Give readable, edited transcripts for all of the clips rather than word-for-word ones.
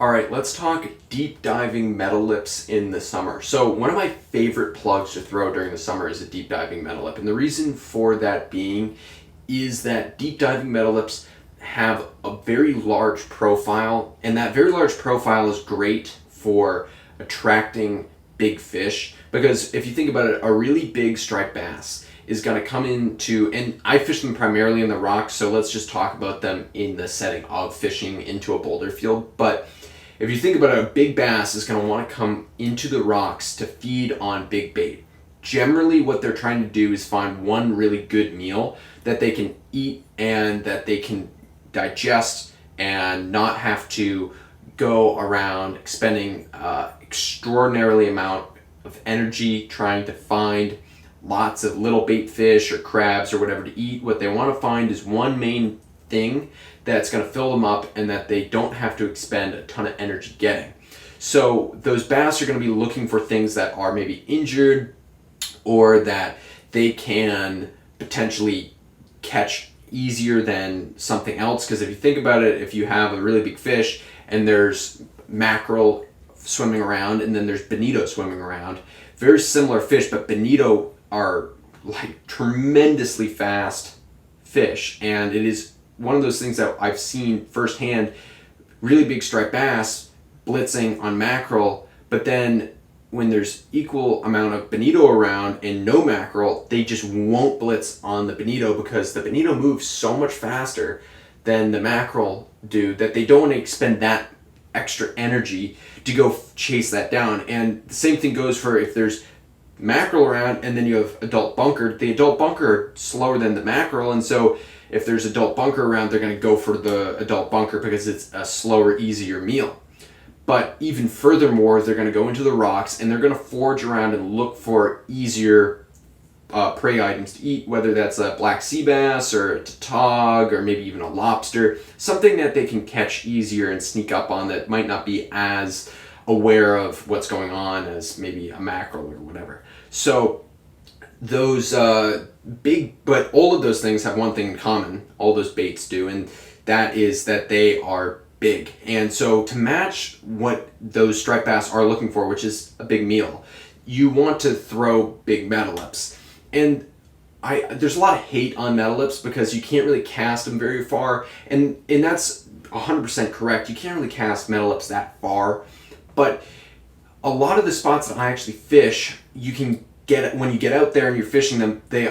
All right, let's talk deep diving metal lips in the summer. So one of my favorite plugs to throw during the summer is a deep diving metal lip. And the reason for that being is that deep diving metal lips have a very large profile, and that very large profile is great for attracting big fish, because if you think about it, a really big striped bass is going to come into, and I fish them primarily in the rocks, so let's just talk about them in the setting of fishing into a boulder field. But if you think about it, a big bass is going to want to come into the rocks to feed on big bait. Generally, what they're trying to do is find one really good meal that they can eat and that they can digest and not have to go around expending extraordinarily amount of energy trying to find lots of little bait fish or crabs or whatever to eat. What they want to find is one main thing that's going to fill them up and that they don't have to expend a ton of energy getting. So those bass are going to be looking for things that are maybe injured or that they can potentially catch easier than something else. Because if you think about it, if you have a really big fish and there's mackerel swimming around and then there's bonito swimming around, very similar fish, but bonito are like tremendously fast fish, and it is one of those things that I've seen firsthand, really big striped bass blitzing on mackerel, but then when there's equal amount of bonito around and no mackerel, they just won't blitz on the bonito because the bonito moves so much faster than the mackerel do that they don't want to expend that extra energy to go chase that down. And the same thing goes for if there's mackerel around and then you have adult bunker. The adult bunker are slower than the mackerel, and so if there's adult bunker around, they're going to go for the adult bunker because it's a slower, easier meal. But even furthermore, they're going to go into the rocks and they're going to forage around and look for easier prey items to eat, whether that's a black sea bass or a tautog or maybe even a lobster, something that they can catch easier and sneak up on that might not be as aware of what's going on as maybe a mackerel or whatever. So those but all of those things have one thing in common, all those baits do, and that is that they are big. And so to match what those striped bass are looking for, which is a big meal, you want to throw big metal lips. And there's a lot of hate on metal lips because you can't really cast them very far, and that's 100% correct. You can't really cast metal lips that far, but a lot of the spots that I actually fish, you can get, when you get out there and you're fishing them, those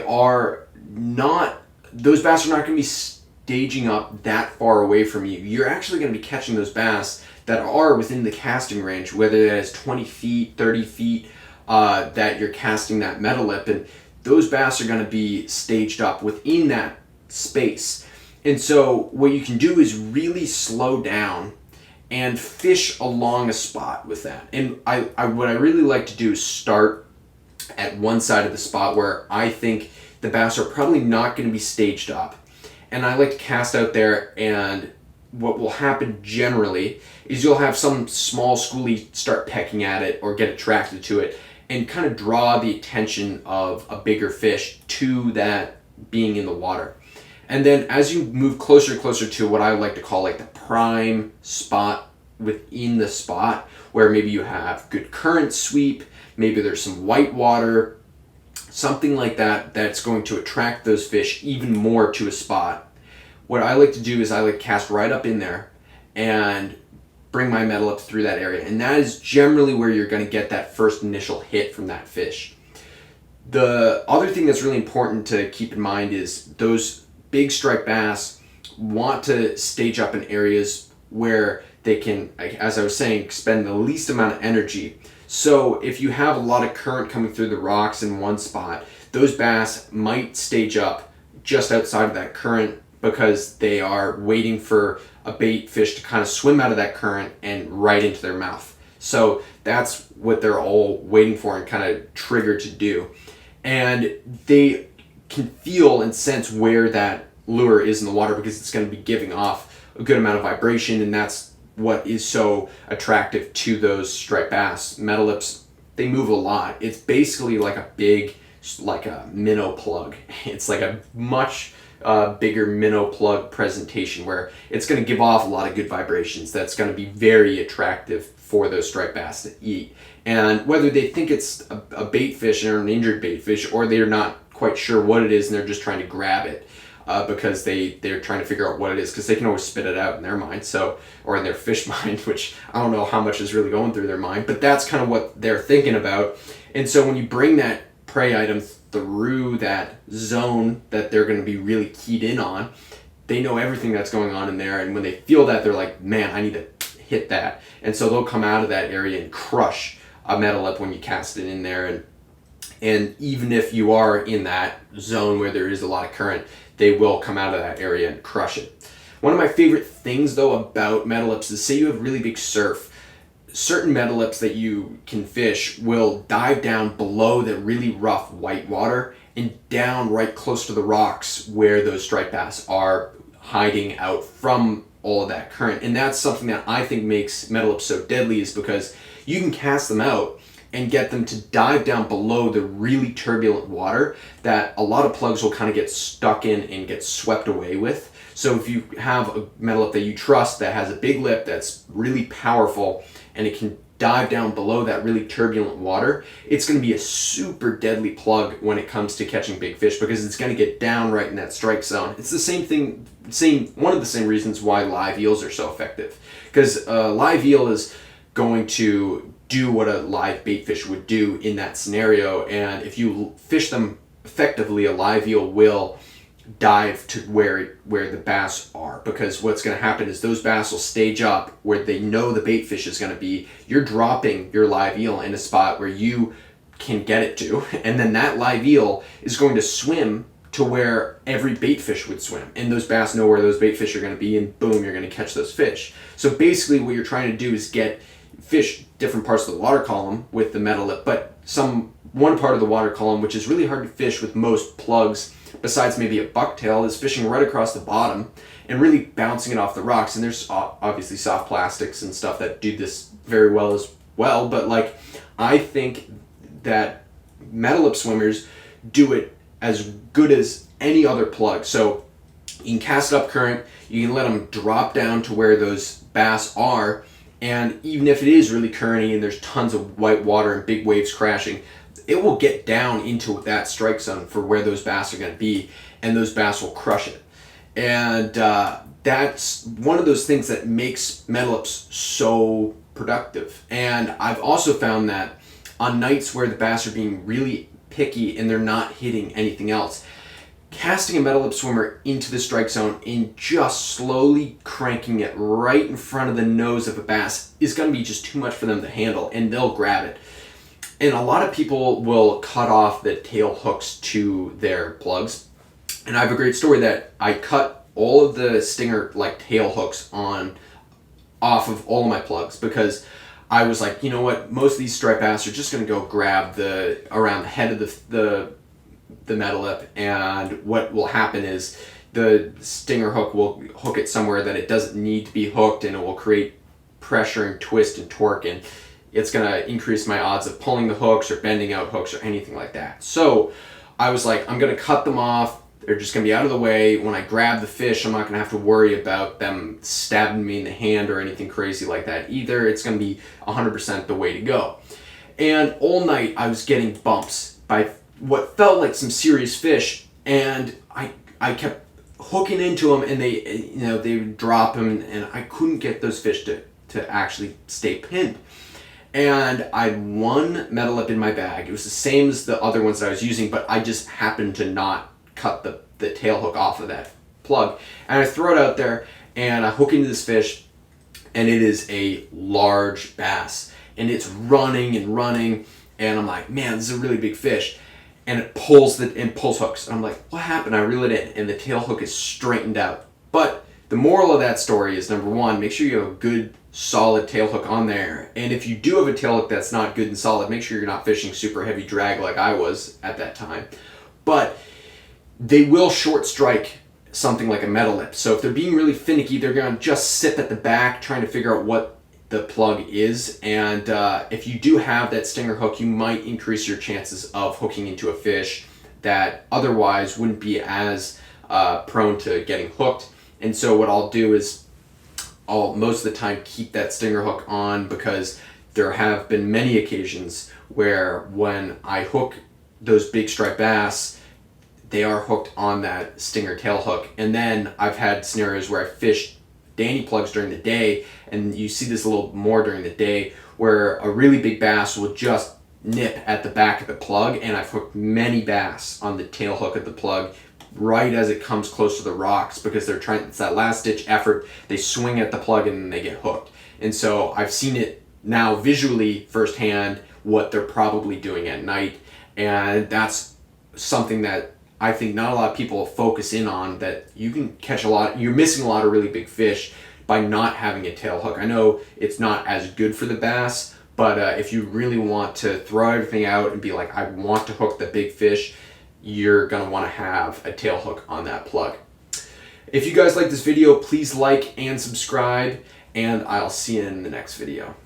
bass are not going to be staging up that far away from you. You're actually going to be catching those bass that are within the casting range, whether that is 20 feet, 30 feet, that you're casting that metal lip, and those bass are going to be staged up within that space. And so what you can do is really slow down and fish along a spot with that. And what I really like to do is start at one side of the spot where I think the bass are probably not going to be staged up. And I like to cast out there, and what will happen generally is you'll have some small schoolie start pecking at it or get attracted to it and kind of draw the attention of a bigger fish to that being in the water. And then as you move closer and closer to what I like to call like the prime spot within the spot, where maybe you have good current sweep, maybe there's some white water, something like that that's going to attract those fish even more to a spot. What I like to do is I like to cast right up in there and bring my metal up through that area. And that is generally where you're going to get that first initial hit from that fish. The other thing that's really important to keep in mind is those big striped bass want to stage up in areas where they can, as I was saying, spend the least amount of energy. So if you have a lot of current coming through the rocks in one spot, those bass might stage up just outside of that current because they are waiting for a bait fish to kind of swim out of that current and right into their mouth. So that's what they're all waiting for and kind of triggered to do. And they can feel and sense where that lure is in the water because it's going to be giving off a good amount of vibration, and that's what is so attractive to those striped bass. Metal lips, they move a lot. It's basically like a big, like a minnow plug. It's like a much bigger minnow plug presentation where it's going to give off a lot of good vibrations. That's going to be very attractive for those striped bass to eat. And whether they think it's a bait fish or an injured bait fish, or they're not quite sure what it is and they're just trying to grab it, because they're trying to figure out what it is, because they can always spit it out in their mind, or in their fish mind, which I don't know how much is really going through their mind, but that's kind of what they're thinking about. And so when you bring that prey item through that zone that they're going to be really keyed in on, they know everything that's going on in there, and when they feel that, they're like, man, I need to hit that. And so they'll come out of that area and crush a metal lip when you cast it in there. And even if you are in that zone where there is a lot of current, they will come out of that area and crush it. One of my favorite things, though, about metal lips is, say you have really big surf, certain metal lips that you can fish will dive down below the really rough white water and down right close to the rocks where those striped bass are hiding out from all of that current. And that's something that I think makes metal lips so deadly, is because you can cast them out and get them to dive down below the really turbulent water that a lot of plugs will kind of get stuck in and get swept away with. So if you have a metal lip that you trust that has a big lip that's really powerful and it can dive down below that really turbulent water, it's going to be a super deadly plug when it comes to catching big fish, because it's going to get down right in that strike zone. It's the same thing, one of the same reasons why live eels are so effective, because a live eel is going to do what a live bait fish would do in that scenario, and if you fish them effectively, a live eel will dive to where the bass are, because what's going to happen is those bass will stage up where they know the bait fish is going to be. You're dropping your live eel in a spot where you can get it to, and then that live eel is going to swim to where every bait fish would swim, and those bass know where those bait fish are going to be, and boom, you're going to catch those fish. So basically what you're trying to do is get fish different parts of the water column with the metal lip, but one part of the water column, which is really hard to fish with most plugs besides maybe a bucktail, is fishing right across the bottom and really bouncing it off the rocks. And there's obviously soft plastics and stuff that do this very well as well, but like, I think that metal lip swimmers do it as good as any other plug. So you can cast it up current, you can let them drop down to where those bass are, and even if it is really currenty and there's tons of white water and big waves crashing, it will get down into that strike zone for where those bass are going to be, and those bass will crush it. And that's one of those things that makes metal lips so productive. And I've also found that on nights where the bass are being really picky and they're not hitting anything else, casting a metal lip swimmer into the strike zone and just slowly cranking it right in front of the nose of a bass is going to be just too much for them to handle, and they'll grab it. And a lot of people will cut off the tail hooks to their plugs. And I have a great story that I cut all of the stinger like tail hooks off of all of my plugs, because I was like, you know what, most of these striped bass are just going to go grab around the head of the metal lip, and what will happen is the stinger hook will hook it somewhere that it doesn't need to be hooked, and it will create pressure and twist and torque, and it's going to increase my odds of pulling the hooks or bending out hooks or anything like that. So I was like, I'm going to cut them off. They're just going to be out of the way. When I grab the fish, I'm not going to have to worry about them stabbing me in the hand or anything crazy like that either. It's going to be 100% the way to go. And all night I was getting bumps by what felt like some serious fish, and I kept hooking into them, and they would drop them, and I couldn't get those fish to actually stay pinned. And I had one metal lip in my bag. It was the same as the other ones that I was using, but I just happened to not cut the tail hook off of that plug. And I throw it out there, and I hook into this fish, and it is a large bass. And it's running and running, and I'm like, man, this is a really big fish. And it pulls hooks. And I'm like, what happened? I reel it in, and the tail hook is straightened out. But the moral of that story is, number one, make sure you have a good solid tail hook on there. And if you do have a tail hook that's not good and solid, make sure you're not fishing super heavy drag like I was at that time. But they will short strike something like a metal lip. So if they're being really finicky, they're going to just sip at the back trying to figure out what the plug is. And if you do have that stinger hook, you might increase your chances of hooking into a fish that otherwise wouldn't be as prone to getting hooked. And so what I'll do is I'll most of the time keep that stinger hook on, because there have been many occasions where when I hook those big striped bass, they are hooked on that stinger tail hook. And then I've had scenarios where I fished Danny plugs during the day, and you see this a little more during the day, where a really big bass will just nip at the back of the plug, and I've hooked many bass on the tail hook of the plug right as it comes close to the rocks, because they're trying, it's that last ditch effort, they swing at the plug and then they get hooked. And so I've seen it now visually firsthand what they're probably doing at night, and that's something that I think not a lot of people focus in on, that you can catch a lot, you're missing a lot of really big fish by not having a tail hook. I know it's not as good for the bass, but if you really want to throw everything out and be like, I want to hook the big fish, you're going to want to have a tail hook on that plug. If you guys like this video, please like and subscribe, and I'll see you in the next video.